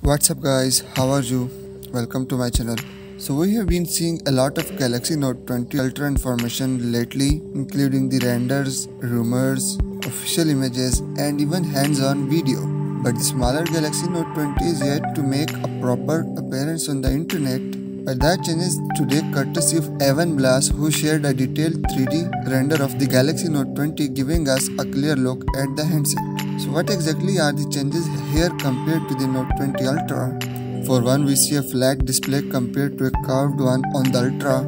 What's up guys, how are you? Welcome to my channel. So we have been seeing a lot of Galaxy Note 20 Ultra information lately, including the renders, rumors, official images and even hands-on video. But the smaller Galaxy Note 20 is yet to make a proper appearance on the internet. But that changes today courtesy of Evan Blass, who shared a detailed 3D render of the Galaxy Note 20, giving us a clear look at the handset. So what exactly are the changes here compared to the Note 20 Ultra? For one, we see a flat display compared to a curved one on the Ultra.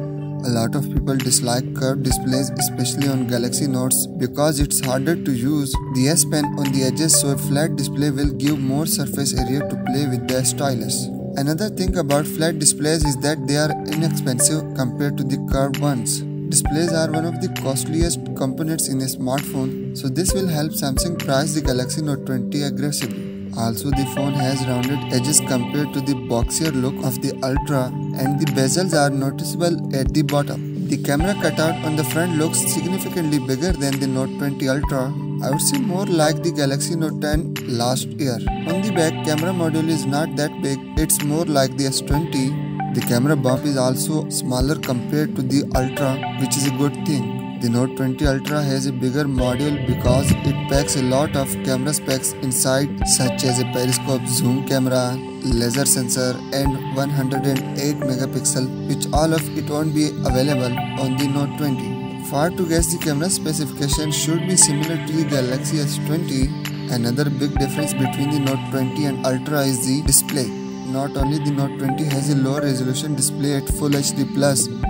A lot of people dislike curved displays, especially on Galaxy Notes, because it's harder to use the S Pen on the edges, so a flat display will give more surface area to play with the stylus. Another thing about flat displays is that they are inexpensive compared to the curved ones. Displays are one of the costliest components in a smartphone, so this will help Samsung price the Galaxy Note 20 aggressively. Also, the phone has rounded edges compared to the boxier look of the Ultra, and the bezels are noticeable at the bottom. The camera cutout on the front looks significantly bigger than the Note 20 Ultra. I would say more like the Galaxy Note 10 last year. On the back, camera module is not that big, it's more like the S20. The camera bump is also smaller compared to the Ultra, which is a good thing. The Note 20 Ultra has a bigger module because it packs a lot of camera specs inside, such as a periscope zoom camera, laser sensor and 108 megapixel, which all of it won't be available on the Note 20. Far to guess, the camera specification should be similar to the Galaxy S20. Another big difference between the Note 20 and Ultra is the display. Not only the Note 20 has a lower resolution display at Full HD+,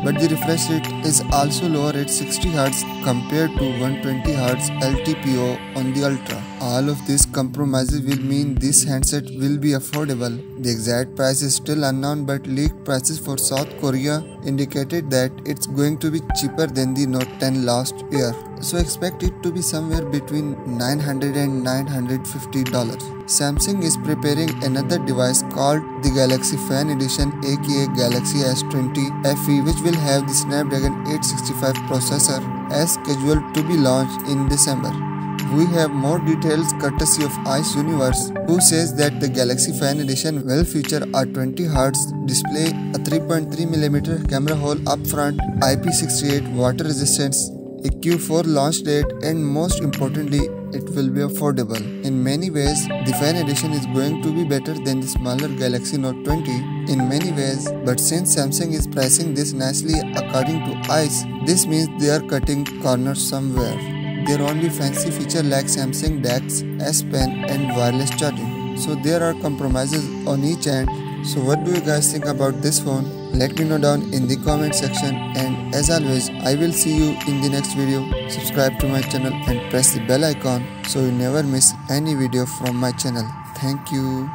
but the refresh rate is also lower at 60Hz compared to 120Hz LTPO on the Ultra. All of these compromises will mean this handset will be affordable. The exact price is still unknown, but leaked prices for South Korea indicated that it's going to be cheaper than the Note 10 last year. So expect it to be somewhere between $900 and $950. Samsung is preparing another device called the Galaxy Fan Edition, aka Galaxy S20 FE, which will have the Snapdragon 865 processor, as scheduled to be launched in December. We have more details courtesy of Ice Universe, who says that the Galaxy Fan Edition will feature a 20Hz display, a 3.3mm camera hole up front, IP68 water resistance, a Q4 launch date, and most importantly, it will be affordable. In many ways, the Fan Edition is going to be better than the smaller Galaxy Note 20 in many ways, but since Samsung is pricing this nicely according to ICE, this means they are cutting corners somewhere. There won't be fancy features like Samsung DeX, S Pen and wireless charging. So there are compromises on each end. So what do you guys think about this phone? Let me know down in the comment section, and as always, I will see you in the next video. Subscribe to my channel and press the bell icon so you never miss any video from my channel. Thank you.